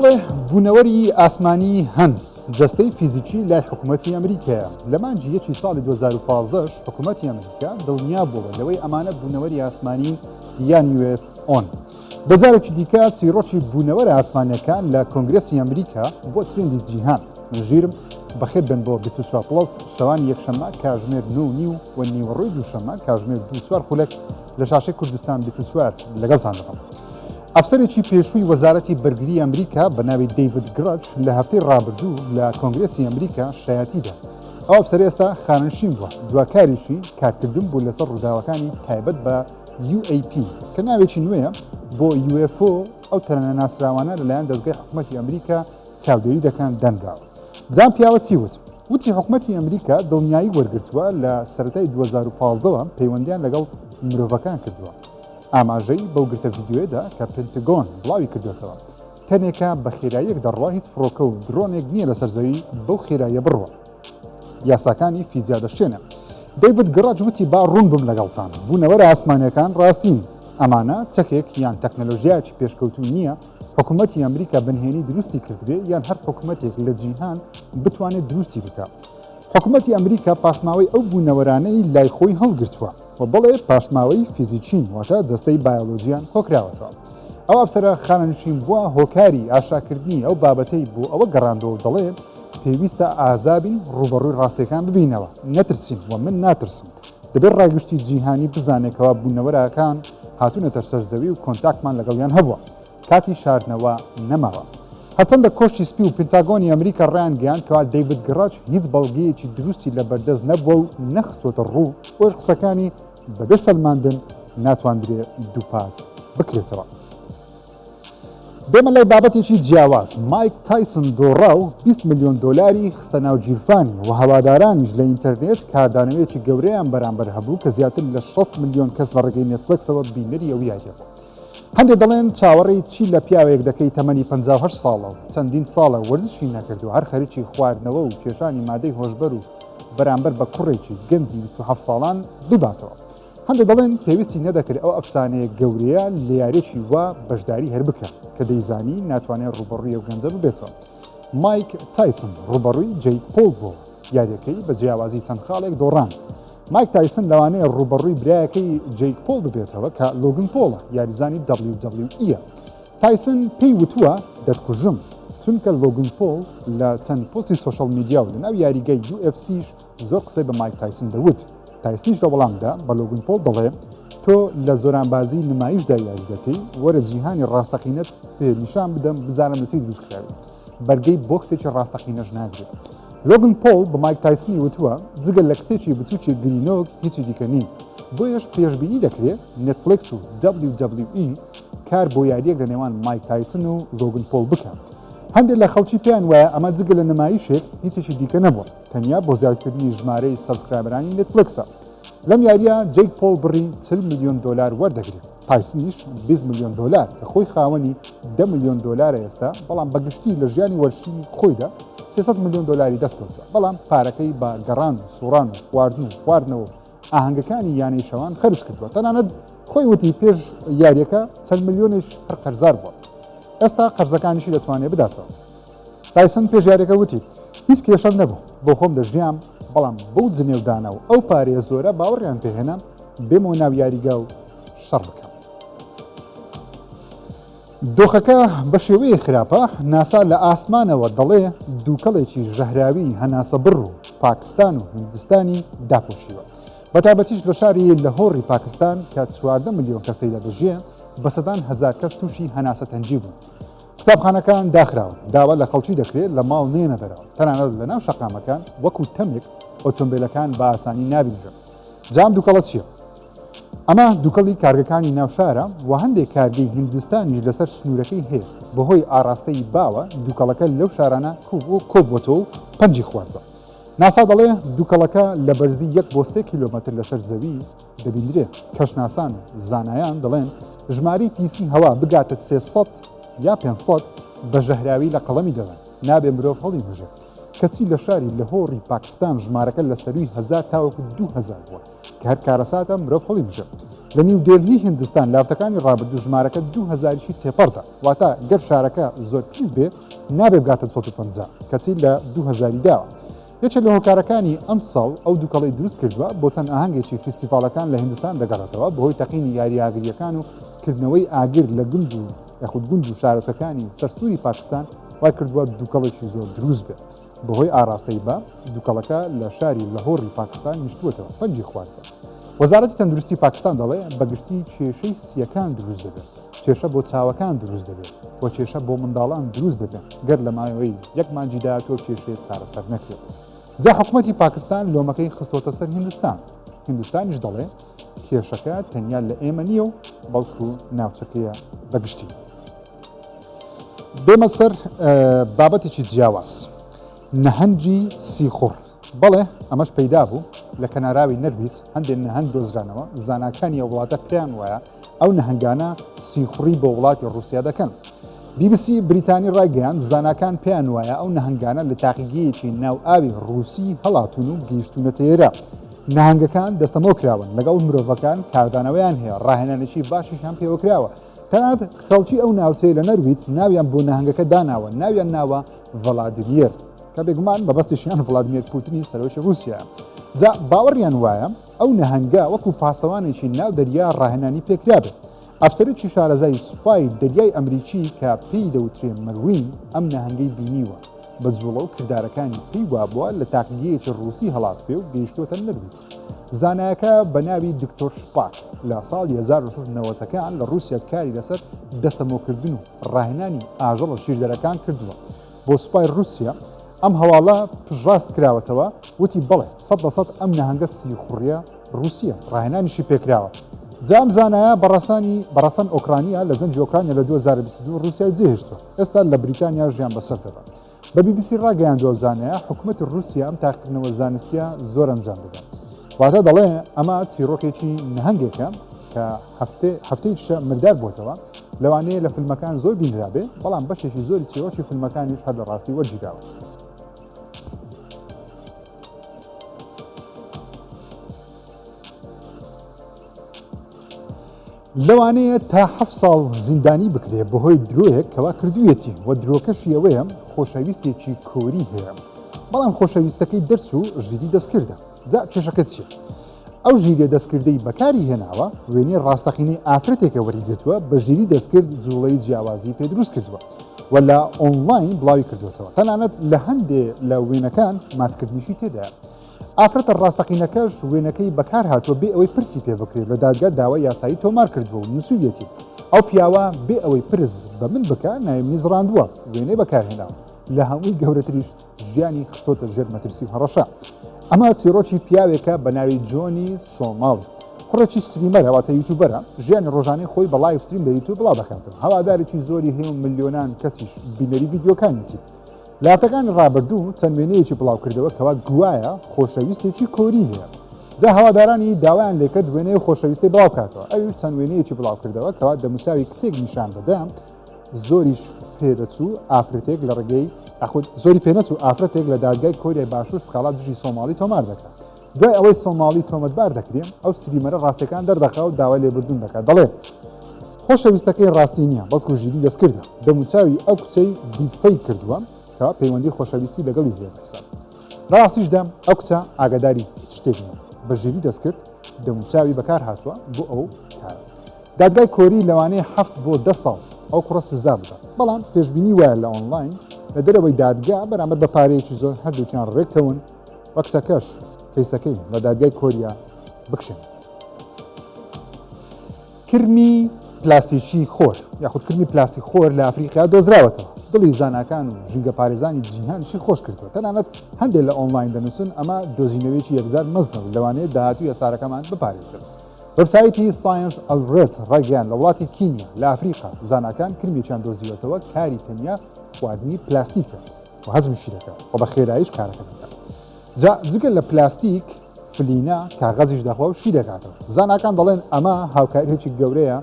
بەڵێ بوونەوەری ئاسمانی هەن جەستەی فیزیکی لای حکوومەتی ئەمریکایە لە مانجی یەکی ساڵی 2015 حکوومەتی ئەمریکا دڵنیا بووە لەوەی ئەمانە بوونەوەری ئاسمانی یان UFO'n بەجارێکی دیکە چیرۆکی بوونەوەرە ئاسمانیەکان لە کۆنگرێسی ئەمریکا بۆ ترێندی جیهان ژیرم بەخێر بن بۆ 24+ شەوانی یەکشەممە کاژمێر 9:30 و نیوەڕۆی دووشەممە کاژمێر 2-4 خولەک لە شاشەی کوردستان 24 لەگەڵتان دەکەم. ئەفسەرێکی پێشووی وەزارەتی بەرگری ئەمریکا بە ناوی دەیڤید گرەچ لە هەفتەی ڕابردوو لە کۆنگرێسی ئەمریکا شایەتیدا. ئەو ئەفسەر ئێستا خانەشین بووە دواکاریشی کارکردن بوو لەسەر ڕووداوەکانی تایبەت بە UAP کە ناوێکی نوێیە بۆ UFO ئەو تەنە ناسراوانە لەلایەن دەستگای حکوومەتی ئەمریکا چاودێری دەکەن دەنگاوە. جان پیاوە چی وت؟ وتی حکوومەتی ئەمریکا دڵنیایی وەرگرتووە لە سەرەتای 2015 پەیوەندیان لەگەڵ مرۆڤەکان کردووە. ئاماژەی بەو گرتە ڤیددیۆیەدا کە پنتگۆن بڵاوی کردوێتەوە تەنێکە بە خێراییەک دەڕوا هیچ فڕۆکە و درۆنێک نییە لەسەر زەوی بەو خێراییە بڕوە. یاساکانی فیزیا دەشتێنە. دەیڤید گرەچ وتی با ڕوون بم لەگەڵتان بوونەوەرە ئاسمانیەکان ڕاستین. ئەمانە چەکێک یان تەکنەلۆژیایکی پێشکەوتوو نییە حکوومەتی ئەمریکا بنهێنی دروستی کردبێ یان هەر حکوومەتێک لە جیهان بتوانێت دروستی بکات. حکوومەتی ئەمریکا پاشماوەی ئەو بوونەوەرانەی لای خۆی هەڵگرتووە و بەڵێ پاشماوەی فیزیکین واتە جەستەی بایۆلۆجیان هۆکراوەتەوە. ئەو ئەفسەرە خانەنشین بووە هۆکاری ئاشاکردنی ئەو بابەتەی بۆ ئەوە گەڕاندەوە دەڵێ پێویستە ئازابین ڕوبەڕووی ڕاستیەکان ببینەوە نەترسین و من ناترسم دەبێت ڕاگشتی جیهانی بزانێکەوە بوونەوەراکان هاتوونەتە سەرزەوی و کۆنتاکتمان لەگەڵیان هەبووە کاتی شاردنەوە نەماوە. هەرچەندە کۆشتی سپی و پنتاگۆنی ئەمریکا ڕیان گەیاندکەوە دەیڤید گرەچ هیچ بەڵگەیەکی دروستی لە بەردەست نەبووە و نەخستۆتە ڕوو ئۆش قسەکانی بەبێ سەلماندن ناتواندرێ دووپات بکرێتەوە. بێمە لای بابەتێکی جیاواز مایک تایسن دۆڕا و 20 ملیۆن دۆلاری خستە ناو جیرفانی و هەوادارانیش لە ئینتەرنێت کاردانەوەیەکی گەورەیان بەرامبەر هەبوو کە زیاتر لە 6 ملیۆن کەس لە ڕێگەی نێتفلەکسەوە بینەری ئەو یاریەوە. هەندێک دەڵێن چاوەڕێی چی لە پیاوێک دەکەی تەمەنی 58 ساڵە و چەندین ساڵە وەرزشی نەکردو هەر خەریکی خواردنەوە و کێشانی مادەی هۆشبەر و بەرامبەر بە کوڕێکی گەنجی 27 ساڵان بباتەوە. هەندێک دەڵێن پێویستی نەدەکرد ئەو ئەفسانەیە گەورەیە لە یاریێکی وا بەشداری هەر بکە کە دەیزانی ناتوانێت ڕوبەڕووی ئەو گەنجە ببێتەوە. مایک تایسن ڕوبەڕووی جەی پۆل بوو یاریەکەی بە جیاوازی چەند خاڵێک دۆڕان. مایک تایسن لەوانەیە ڕوبەڕووی برایەکەی جەیک پۆل ببێتەوە کە لۆگن پۆڵە یاریزانی WWE. تایسن پێی وتووە دەتکوژم چونکە لۆگن پۆل لە چەند پۆستی سۆشەل میدیا و لەناو یاریگەی UFCش زۆر قسەی بە مایک تایسن دەوت. تایسنیش لە وەڵامدا بە لۆگن پۆل دەڵێ تۆ لە زۆرانبازی نمایشدا یاری دەکەی وەرە جیهانی ڕاستەقینەت پێ نیشان بدەم بزانم لە چی دروست کراوی بەرگەی بۆکسێکی ڕاستەقینەش ناگرێت. لۆگن پۆل بە مایک تایسنی وتووە جگەل لە کچێکی بچووکی گرینۆگ هیچی دیکە نین بۆیەش پێشبینی دەکرێت نێتفلێکس و WWE کار بۆ یاریەک لە نێوان مایک تایسن و لۆگن پۆل بکەن. هەندێک لە خەڵکی پێیان وایە ئەمە جگە لە نمایشێک هیچێکی دیکە نەبووە تەنیا بۆ زیادکردنی ژمارەی سەبسکرایبەرانی نێتفلێکسە. لەم یاریە جەیک پۆل بڕی 40 ملیۆن دۆلار وەردەگرێت. تایسنیش 20 ملیۆن دۆلار کە خۆی خاوەنی 10 ملیۆن دۆلارە ئێستا بەڵام بەگشتی لە ژیانی وەرشی خۆیدا 300 ملیۆن دۆلاری دەستکەوتە بەڵام پارەکەی بە گەڕان و سوڕان و خواردن و خواردنەوە ئاهەنگەکانی یانەی شەوان خەرج کردووە تەنانەت خۆی وتی پێش یاریەکە 40 ملیۆنیش هەر قەرزار بووە ئێستا قەرزەکانیشی دەتوانێت بداتەوە. تایسن پێش یاریەکە وتی هیچ کێشەم نەبوو بۆ خۆم دەژیام بەڵام بەو جنێودانە و ئەو پارەیە زۆرە باوەڕیان پێهێنام بێمەوە ناو یاریگا و شەڕ بکەم. دۆخەکە بە شێوەیە خراپە ناسا لە ئاسمانەوە دەڵێ دووکەڵێکی ژەهراوی هەناسە بڕ و پاکستان و هیندستانی داپۆشیوە. بەتابەتیش لە شاری لەهۆڕی پاکستان کە 14 ملیۆن کەس تێیدا دەژیە بە سەدان هەزار کەس تووشی هەناسە تەنجی بوون. قوتابخانەکان داخراون داوا لە خەڵکی دەکرێت لە ماڵ نێنە دەرەوە تەنانەت لە ناو شەقامەکان وەکو تەمێک ئۆتۆمبیلەکان بە ئاسانی نابینرن. جام دووکەڵە چییە؟ ئەمە دووکەڵی کارگەکانی ناوشارە و هەندێک کارگەی هیندستانی لەسەر سنوورەکەی هەیە بەهۆی ئاراستەی باوە دووکەڵەکە لەو شارانە کۆبووەتەوە و پەنجی خواردەوە. ناسا دەڵێ دووکەڵەکە لە بەرزی 1 بۆ 3 کیلۆمەتر لەسەر زەوی دەبینرێت. کەشناسان زانایان دەڵێن ژماری پیسی هەوا بگاتە 300 یا 500 بە ژەهراوی لە قەڵەمی دەڵێن نابێ مرۆڤ هەڵی بژێت. کەچی لە شاری لەهۆڕی پاکستان ژمارەکە لە سەروی 1000 تاوەکو 2000 بووە کە هەر کارەساتە مرۆڤ هەڵی بژێت. لە نیو دێلهی هندستان لافتەکانی ڕابردوو ژمارەکە 2000 تێپەڕدا واتە گەر شارەکە زۆر پیس بێ نابێ بگاتە 150 کەچی لە 2000 داوە. یەکێک لە هۆکارەکانی ئەم ساڵ ئەو دووکەڵی دروست کردووە بۆ چەند ئاهەنگێکی فیستیڤالەکان لە هندستان دەگەڕێتەوە بەهۆی تەقینی یاریاگریەکان و کردنەوەی ئاگر لە گوند و یاخود گوند و شارەچەکانی سەرسووری پاکستان وای کردووە دووکەڵێکی زۆر دروست بێت بەهۆی ئاراستەی بە دووکەڵەکە لە شاری لاهۆری پاکستان نیشتووەتەوە پەنجی خواردە. وەزارەتی تەندروستی پاکستان دەڵێ بەگشتی کێشەی سیەکان دروست دەبێت، کێشە بۆ چاوەکان دروست دەبێت بۆ کێشە بۆ منداڵان دروست دەبێت گەر لە ماوەی یەک مانجی داهاتوە کێشەیە چارەسەر نەکرێت. جا حکوومەتی پاکستان لۆمەکەی خستۆتە سەر هندستانیش دەڵێ کێشەکە تەنیا لە ئێمە نییە و بەڵکو ناوچەکەیە بەگشتی. بێمە سەر بابەتێکی جیاواز نەهەنگی سیخۆر. بەڵێ ئەمەش پەیدا بوو لە کەناراوی نەرویج هەندێک نەهەنگ دۆزرانەوە زاناکانی وڵاتە پێیان وایە ئەو نەهنگانە سیخوڕی بۆ وڵاتی ڕووسیا دەکەن. BBC بریتانی ڕایگەیان زاناکان پێیان وایە ئەو نەهنگانە لە تاقیگەیەکی ناو ئاوی ڕووسی هەڵاتون و گەیشتونەتە ئێرە. نەهنگەکان دەستەمۆ کراون لەگەڵ مرۆڤەکان کاردانەوەیان هەیە ڕاهێنانێکی باشیشان پێوە کراوە. تەنانەت خەڵکی ئەو ناوچەیە لە نەرویج ناویان بۆ نەهنگەکە داناوە ناویان ناوە ڤڵادیمیر کە بێگومان بەبەستیشیان ڤڵادیمیر پوتینی سەرۆکی رووسیا. جا باوەڕیان وایە ئەو نەهنگە وەکو پاسەوانێکی ناو دەریا ڕاهێنانی پێکرابێت. ئەفسەرێکی شارەزای سوپای دەریای ئەمریکی کە پێی دەوترێن مەروین ئەم نەهنگەی بینیوە بە جوڵە و کردارەکانی پێی وابووە لە تاقیگەیەکی ڕووسی هەڵات پێ و گەیشتۆتە نەرویج. زانایەکە بە ناوی دکتۆر شپاک لە ساڵی 1990ەکان لە رووسیا کاری لەسەر دەستەمۆکردن و ڕاهێنانی ئاژەڵە شیردەرەکان کردووە. بۆ سوپای رووسیا ئەم هەواڵە پژڕاست کراوەتەوە وتی بڵێ 100% ئەم نەهنگە سیخوڕیە رووسیا ڕاهێنانیشی پێکراوە. جام زانایە بەڕەسەن ئۆکرانیا لە جەنجی ئۆکرانیا لە 2022 رووسیای جێهێشتووە ئێستا لە بریتانیا ژیان بەسەر دەبات. بە BBC ڕاگەیاندووە زانایە حکوومەتی رووسیا ئەم تاقیکردنەوە زانستیە زۆر ئەنجام دەدات. واتە دەڵێ ئەمە چیرۆکێکی نەهنگێکە کە هەفتەی شە مردار بۆتەوە لەوانەیە لە فیلمەکان زۆر بینرابێ بەڵام بەشێکی زۆری چیرۆکی فیلمەکانیش هەر لە ڕاستی وەرگیراوە. لەوانەیە تا 7 ساڵ زیندانی بکرێت بەهۆی درۆیەک کەوا کردوویەتی و درۆکەشی ئەوەیە خۆشەویستێکی کۆری هەیە بەڵام خۆشەویستەکەی دەرس و ژیری دەستکردە. جا کێشەکە چیە؟ ئەو ژیرە دەستکردەی بەکاری هێناوە وێنەی ڕاستەقینی ئافرەتێکە وەریگرتووە بە ژیری دەستکرد جوڵەی جیاوازی پێ دروست کردووە و لە ئۆنلاین بڵاوی کردوێتەوە. تەنانەت لە هەندێ لە وێنەکان ماسکردنیشی تێدا. ئافرەتە ڕاستەقینەکەش وێنەکەی بەکار هاتووە بێ ئەوەی پرسی پێ بکرێت لە دادگا داوای یاسایی تۆمار کردووە و نووسویەتی ئەو پیاوە بێ ئەوەی پرس بە من بکە ناوی زڕاندووە وێنەی بەکارهێناوە لە هەمووی گەورەتریش ژیانی خستۆتە ژێر مەترسی و هەڕەشە. ئەمە چیرۆکی پیاوێکە بە ناوی جۆنی سۆماڵ کوڕێکی ستریمەرە واتە یوتیوبەرە ژیانی ڕۆژانەی خۆی بە لایڤ ستریم لە یوتیوب بڵاو دەکاتەوە. هەوادارێکی زۆری هەیە و ملیۆنان کەسیش بینەری ڤیدیۆکانێتی. لە هەفتەکانی ڕابردوو چەند وێنەیەکی بڵاو کردەوە کەوا گوایە خۆشەویستێکی کۆری هەیە. جا هەوادارانی داوایان لێکرد وێنەی خۆشەویستی بڵاو کاتەوە. ئەویش چەند وێنەیەکی بڵاو کردەوە کەوا دەموساوی کچێک نیشان دەدا زۆریش پێدەچوو ئافرەتێک لە ڕێگەی زۆری پێنەچوو ئافرەتێک لە دادگای کۆریای باشوور سکاڵا دژی سۆماڵی تۆمار دەکات. دوای ئەوەی سۆماڵی تۆمەتبار دەکرێن ئەو ستریمەرە ڕاستیەکان دەردەخا و داوای لێبوردن دەکات. دەڵێ خۆشەویستەکەی ڕاستی نییە بەڵکو ژیری دەستکردە. دەموچاوی ئەو کچەی دیپفەی کردووە کەوا پەیوەندی خۆشەویستی لەگەڵی هەیە. لە ڕاستیشدا ئەو کچە ئاگاداری هیچ شتێک نیە بە ژیری دەستکرد دەموچاوی بەکار هاتووە بۆ ئەو کارە. دادگای کۆری لەوانەیە 7 بۆ 10 ساڵ ئەو کوڕە سزا بدات. بەڵام پێشبینی وایە لە ئۆنلاین لە دەرەوەی دادگا بەرامبەر بە پارەیەکی زۆر هەردووچیان ڕێککەون وە کچەکەش کەیسەکەی لە دادگای کۆریا بکشێن. کرمی پلاستیکی خۆر یاخود کرمی پلاستیک خۆر لە ئەفریقا دۆزراوەتەوە. دڵی زاناکان و ژینگە پارێزانی جیهانشی خۆش کردووە. تەنانەت هەندێک لە ئۆنلاین دەنووسن ئەمە دۆزینەوەیکی یەکجار مەزنەوە لەوانەیە داهاتوو یاسارەکەمان بپارێزن. وەبسایتی ساینس ئەلڕێت ڕایگەیان لە وڵاتی کینیا لە ئەفریقا زاناکان کرمێکیان دۆزیوەتەوە کاری تەنیا خواردنی پلاستیکە و هەزمیشی دەکات و بە خێراییش کارەکە دەکات. جا جگە لە پلاستیک فلینا کاغەزیش دەخوا و شی دەکاتەوە. زاناکان دەڵێن ئەمە هاوکاریێکی گەورەیە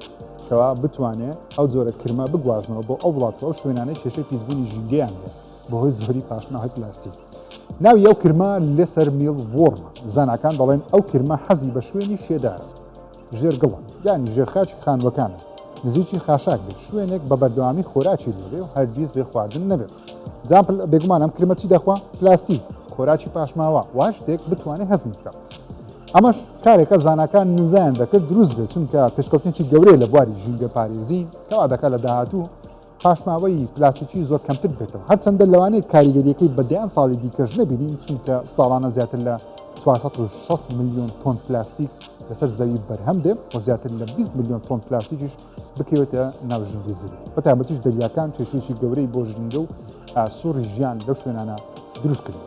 کەوا بتوانێت ئەو جۆرە کرمە بگوازنەوە بۆ ئەو وڵاتەوە ئەو شوێنانەی کێشەی پیسبوونی ژینگەیان هەیە بەهۆی زۆری پاشناوی پلاستیک. ناوی ئەو کرمە لەسەر میڵ وۆڕمە. زاناکان دەڵێن ئەو کرمە حەزی بە شوێنی شێدارە ژێر گڵە یانی ژێرخاچی خانوەکانە نزیکی خاشاک بێت شوێنێک بە بەردەوامی خۆراکی لێبێ و هەرگیز بێ خواردن نەبێت جامپل بێگومان ئەم کرمەچی دەخوا پلاستیک خۆراکی پاشماوە وا شتێک بتوانێت هەزم بکە ئەمەش کارێکە زانکان نزان دەکرد دروست بێت چونکە پێشکەوتنێکی گەورەیە لە بواری ژینگە پارێزی کەوا دەکات لە داهاتوو پاشماوەی پلاستیکی زۆر کەمتر بێتەوە هەرچەندە لەوانەیە کاریگەریەکەی بەدەیان ساڵی دیکەش نەبینین چونکە ساڵانە زیاتر لە 460 میلیۆن تۆن پلاستیک لەسەر زەوی بەرهەم دێ و زیاتر لە 20 میلیۆن تۆن پلاستیکیش بکەوێتە ناو ژینگەی زەوی بەتایبەتیش دەریاکان کێشەیەکی گەورەی بۆ ژینگە و ئاسووری ژیان لەو شوێنانە دروست کردن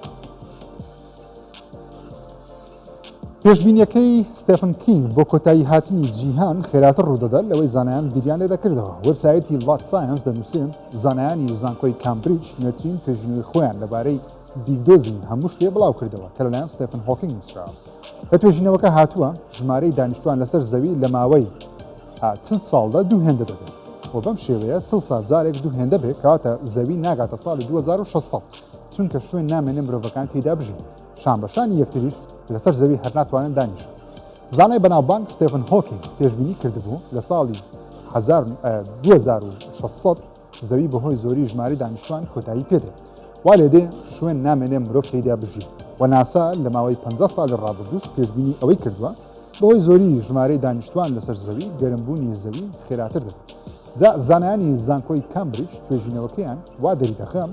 پێشبینیەکەی ستێفن کینگ بۆ کۆتایی هاتنی جیهان خێراتر ڕوودەدات لەوەی زانایان بیریان لێ دەکردەوە وەبسایەتی لات ساینس دەنووسێن زانایانی زانکۆی کامبریج نوێترین پێشبینیەی خۆیان لەبارەی دیودۆزی هەموو شتێ بڵاو کردەوە کە لەلایەن ستێفن هۆکینگ نووسراوە کە توێژینەوەکە هاتووە ژمارەی دانیشتوان لەسەر زەوی لە ماوەی چەند ساڵدا دوو هێندە دەبێت و بەم شێوەیە 40 سال جارێک دوو هێندە بێت کاتە زەوی ناگاتە ساڵی 2600 چونکە شوێن نامێنێ مرۆڤەکان تێدا بژین شانبەشانی یەکتریش لەسەر زەوی هەر ناتوانن دانیشن زانای بەناوبانگ ستێفن هۆکینگ پێشبینی کردبوو لە ساڵی 2600 زەوی بەهۆی زۆری ژماری دانیشتوان کۆتایی پێدێت وا لێدێ شوێن نامێنێ مرۆڤ تێدا بژین و ناسا لە ماوەی 50 ساڵی ڕابردووش پێشبینی ئەوەی کردووە بەهۆی زۆری ژمارەی دانیشتوان لەسەر زەوی گەرمبوونی زەوی خێراتر دەبێت جا زانایانی زانکۆی کامبریج توێژینەوەکەیان وا دەریدەخەم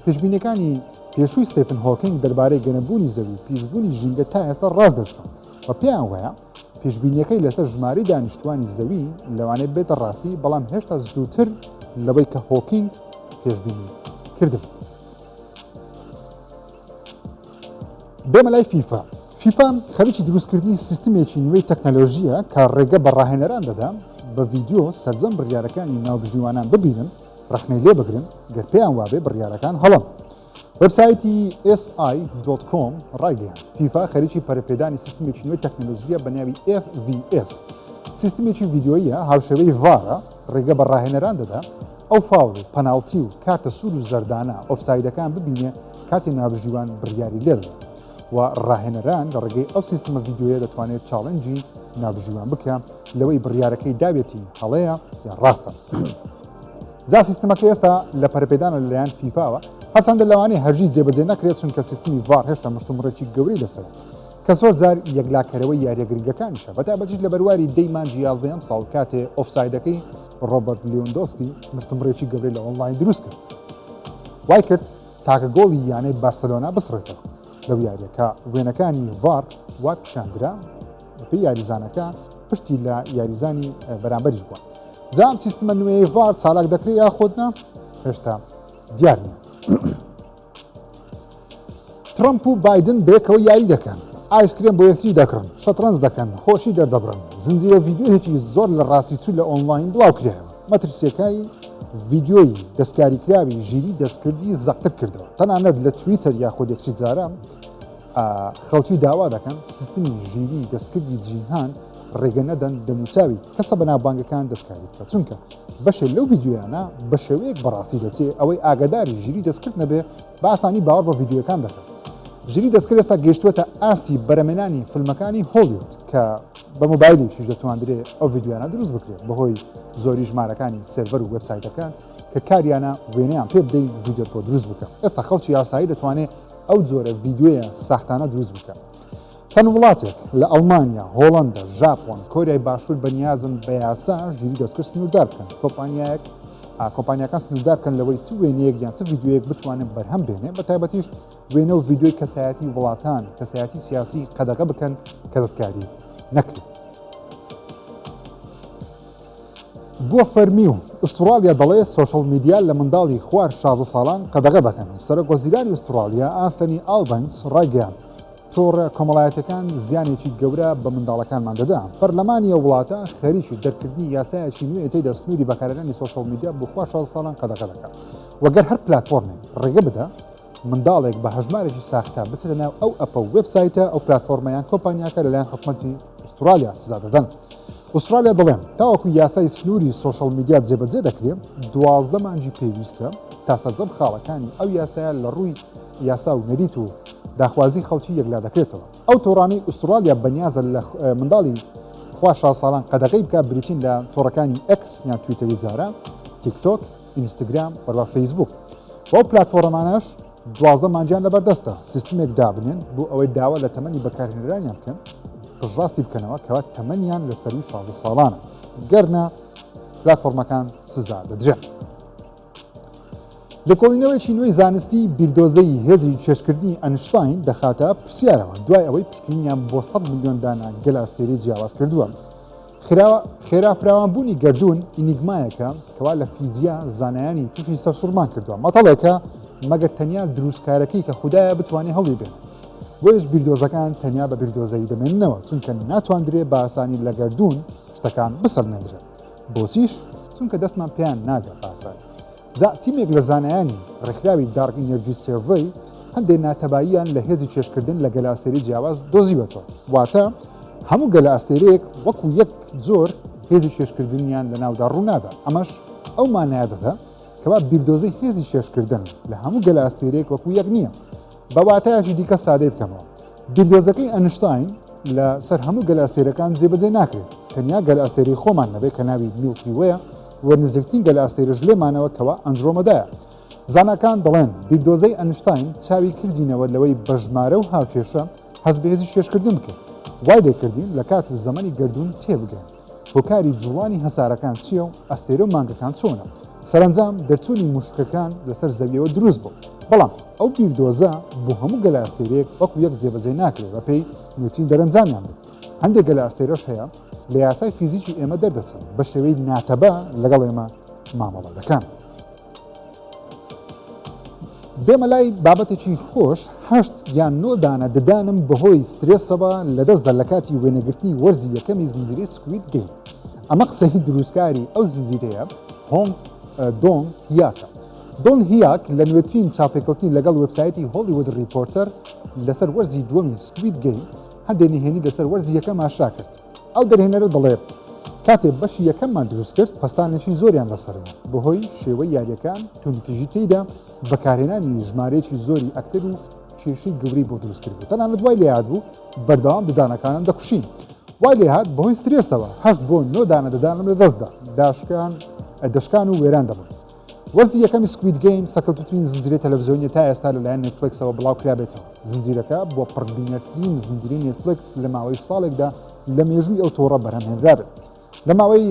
پێشبینیەکانی پێشووی ستێفن هۆکینگ دەربارەی گەرمبوونی زەوی پیسبوونی ژینگە تا ئێستا ڕاست دەچوون و پێیان وایە پێشبینیەکەی لەسەر ژماری دانیشتوانی زەوی لەوانێت بێتە ڕاستی بەڵام هێشتا زووتر لەوەی کە هۆکینگ پێشبینی کردبوو بێمە لای فیفا خەریکی دروستکردنی سیستمێکی نوێی تەکنەلۆژیە کە ڕێگە بە ڕاهێنەران دەدا بە ڤیدیۆ سەرجەم بڕیارەکانی ناوبژیوانان ببینن ڕخنەی لێ بگرن گەر پێیان وابێ بڕیارەکان هەڵن وەبسایتی si.com ڕایگەیان فیفا خەریکی پەرەپێدانی سیستمێکی نوێی تەکنەلۆژیە بە ناوی FVS سیستمێکی ڤیدیۆیە هاوشێوەی ڤارە ڕێگە بە ڕاهێنەران دەدا ئەو فاوڵ و پەناڵتی و کارتە سوور و زەردانە ئۆفسایدەکان ببینێ کاتی ناوبژیوان بڕیاری لێدەن و ڕاهێنەران لە ڕێگەی ئەو سیستمە ڤیددیوە دەتوانێت چاڵنجی ناوبژیوان بکە لەوەی بڕیارەکەی داوێتی هەڵەیە یا ڕاستە جا سیستمەکە ئێستا لە پەرپێدانە لەلایەن فیفاوە هەرچەندە لەوانەیە هەرگیز جێبەجێ نەکرێت چونکە سیستمی ڤار هێشتا مشتومڕێکی گەورەی لەسەر کە زۆر جار یەکلاکەرەوەی یاریەگرنگەکانیشە بەتایبەتیش لە بەرواری دەی مانجی 11 ساڵ کاتێ ئۆفسایدەکەی ڕۆبەرت لیۆندۆسکی مشتومڕێکی گەورەی لە ئۆنلاین دروست کرد وای کرد تاکە گۆڵی یانەی بارسەلۆنا بسڕێتەوە لەو یاریەکە وێنەکانی ڤار وا پیشاندرا بە یاریزانەکە پشتی لە یاریزانی بەرامبەریش بووە جام سیستمە نوێی ڤار چالاک دەکرێت یا خۆتنا هێشتا دیار نیە ترامپ و بایدن بێکەوە یاری دەکەن ئایسکرێن بۆ یەکتری دەکڕن شەترەنج دەکەن خۆشی دەردەبڕن زنجیرە ڤیددیۆهێکی زۆر لە ڕاستی چوو لە ئۆنلاین بڵاو کرایەوە مەترسیەکەی ڤیددیۆی دەستکاریکراوی ژیری دەستکردی زەقتر کردەوە تەنانەت لە تویتەر یاخۆ یەکسی جارە خەڵکی داوا دەکەن سیستمی ژیری دەستکردی جیهان ڕێگە نەدەن دەموچاوی کەسە بەناوبانگەکان دەستکاری بکە چونکە بەشێ لەو ڤیددیۆیانە بە شێوەیەک بەڕاستی دەچێت ئەوەی ئاگاداری ژیری دەستکرد نەبێ بە ئاسانی باوەڕ بە ڤیددیۆەکان دەکات ژیری دەستکرد ئێستا گەیشتووەتە ئاستی بەرەمێنانی فیلمەکانی هۆلیوود کە بە مۆبایلیشیش دەتوانرێت ئەو ڤیددیۆیانە دروست بکرێت بەهۆی زۆری ژمارەکانی سێڤەر و وێبسایتەکان کە کاریانە وێنەیان پێ بدەین ڤیددیۆ بۆ دروست بکە ئێستا خەڵکی یاسایی دەتوانێت ئەو جۆرە ڤیددیۆیە ساختانە دروست بکە چەند وڵاتێک لە ئەڵمانیا هۆڵەندا ژاپۆن کۆریای باشوور بەنیازن بە یاسا ژیری دەستکرد سنووردار بکەن کۆمپانیەکان سنووردار بکەن لەوەی چ وێنەیەک یان چ ڤیددیۆیەک بتوانێت بەرهەم بێنێ بە تایبەتیش وێنە و ڤیددیۆی کەسایەتی وڵاتان کەسایەتی سیاسی قەدەغە بکەن کە دەستکاری نەکرێت بۆ فەرمی و ئوسترالیا دەڵێ سۆشەڵ میدیا لە منداڵی خوار 16 ساڵان قەدەغە دەکەن سەرۆکوەزیرانی ئوسترالیا ئانتۆنی ئالبەنس ڕایگەیاند تۆڕە کۆمەڵایەتەکان زیانێکی گەورە بە منداڵەکانمان دەدا پەرلەمانی وڵاتە خەریکی دەرکردنی یاسایەکی نوێ تێی دەستنووری بەکارهێنانی سۆشەڵ میدیا بۆ خوا 16 ساڵان قەدەغە دەکات وەگەر هەر پلاتفۆرمێک ڕێگە بدە منداڵێک بە هەژمارێکی ساختا بچێتە ناو ئەو ئەپە و وێبسایتە ئەو پلاتفۆرمەیان کۆمپانیاکە لەلایەن حکومەتی ئوسترالیا سزا دەدەن ئوسترالیا دەڵێن تاوەکو یاسای سنووری سۆشەڵ میدیا جێبەجێ دەکرێت 12 مانجی پێویستە تا سەرجەم خاڵەکانی ئەو یاسایە لە ڕووی یاسا و نەریت و داخوازی خەڵکی یەکلا دەکرێتەوە ئەو تۆڕانەی ئوسترالیا بەنیازە لە منداڵی خوا شا ساڵان قەدەغی بکە بریتین لە تۆڕەکانی X یان تویتەری جارە تیکتۆک ئینستاگرام بەروە فەیسبوک بۆ پلتفۆرەمانەش 12 مانجیان لەبەردەستە سیستمێک دابنێن بۆ ئەوەی داوا لە تەمەنی بەکارهێنەرانیان بکەن پشڕاستی بکەنەوە کەوا تەمەنیان لەسەری 16 ساڵانە گەرنە پلتفۆرمەکان سزا دەدرێن. لێکۆڵینەوەیەکی نوێی زانستی بیردۆزەی هێزی چێشکردنی ئەنشتاین دەخاتە پرسیارەوە دوای ئەوەی پشکنینیان بۆ 100 میلیۆن دانە گەل ئاستێری جیاواز کردووە. خێرافراوانبوونی گردوون ئینیگمایەکە کەوا لە فیزیا زانایانی تووشی سەرسوڕمان کردووە مەتەڵێکە مەگەر تەنیا دروستکارەکەی کە خوددایە بتوانێت هەڵی بێن. بۆیش بیردۆزەکان تەنیا بە بیردۆزەی دەمێننەوە چونکە ناتواندرێت بە ئاسانی لە گردوون شتەکان بسەلمێنرێت. بۆچیش؟ چونکە دەستمان پێیان ناگە باسان. جا تیمێک لە زانایانی ڕێکخراوی دارک ئینەرجی سێڤەی هەندێک ناتەباییان لە هێزی چێشکردن لە گەلاستێری جیاواز دۆزیوەتەوە. واتە هەموو گەلاستێرەیەک وەکو یەک جۆر هێزی چێشکردنیان لە ناودا ڕوونادا. ئەمەش ئەو مانایەدەدا کەوا بیردۆزەی هێزی چێشکردن لە هەموو گەلاستێرەیەک وەکو یەک نییە. بە واتایەکی دیکە سادەی بکەمەوە. بیردۆزەکەی ئەنشتاین لە سەر هەموو گەلاستێرەکان جێبەجێ ناکرێت. تەنیا گەلاستێری خۆمان نەبێت کە ناوی میلکی وەیە وە نزیکترین گەلاستێرەش لێمانەوە کەوا ئەندرۆمەدایە. زانکان دەڵێن بیردۆزەی ئەنشتاین چاوی کردینەوە لەوەی بە ژمارە و هاوکێشە هەست بە هێزی چێشکردن بکرد. وای لێکردین لە کات و زەمەنی گردوون تێبگەن. هۆکاری جوڵانی هەسارەکان چییە و ئەستێرە و مانگەکان چۆنە. سەرنجام دەرچوونی موشکەکان لەسەر زەویەوە دروست بوو. بەڵام ئەو بیردۆزە بۆ هەموو گەلاستێرەیەک وەکو یەک جێبەجێ ناکرێت بە پێی نوتین دەرەنجامیان بێت. هەندێک گەلاستێرەش هەیە لە یاسای فیزیکی ئێمە دەردەچن بە شێوەی ناتەبە لەگەڵ ئێمە مامەڵە دەکەن. بێمە لای بابەتێکی خۆش 8 یان 9 دانە ددانم بەهۆی سترێسەوە لەدەستدا لە کاتی وێنەگرتنی وەرزی یەکەمی زنجیرەی سکوید گەیم. ئەمە قسەی دروستکاری ئەو زنجیرەیە هۆنگ دۆنگ هیاکە. دۆن هیاک لە نوێترین چاپێکەوتنی لەگەڵ وێبسایەتی هۆلیوود ریپۆرتەر لەسەر وەرزی دووەمی سکوید گەیم هەندێک نهێنی لەسەر وەرزی یەکەم ئاشا کرد. ئەو دەرهێنەرە دەڵێ کاتێک بەشی یەکەممان دروست کرد پەستانێکی زۆریان لەسەرەوە بەهۆی شێوەی یاریەکان تونکیژی تێیدا بەکارهێنانی ژمارەیەکی زۆری ئەکتەر و کێشەی گەورەی بۆ دروستکرد بوو. تەنانەت دوای لێهات بوو بەردەوام ددانەکانم دەکوشین. وای لێهات بەهۆی سترێسەوە 8 بۆ 9 دانە ددانم لەدەستدا دەشکان و وێران دەبوون. وەرزی یەکەمی سکوید گەیم سەکەوتوترین زنجیرەی تەلەڤیزیۆنی تا ئێستا لەلایەن نێتفلیکسەوە بڵاوکرابێتەوە. زنجیرەکە بۆ پڕبینەرترین زنجیرەی نێتفلیکس لە ماوەی ساڵێکدا لە مێژووی ئەو تۆڕە بەرهەمهێنرابێت. لە ماوەی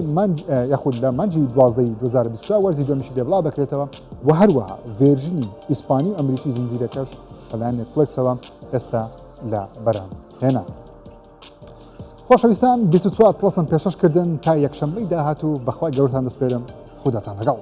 یاخود لە مانجی 12 2024 وەرزی دومیشی لێبڵا دەکرێتەوە و هەروەها ڤێرژنی ئیسپانی و ئەمریکی زنجیرەکەش لەلایەن نێتفلیکسەوە ئێستا لە بەرهەمهێنا. خۆشەویستان 24 پلسم پێشەشکردن تا یەکشەممەی داهاتوو بەخوای گەورتان دەسپێرم خوداتان لەگەڵ.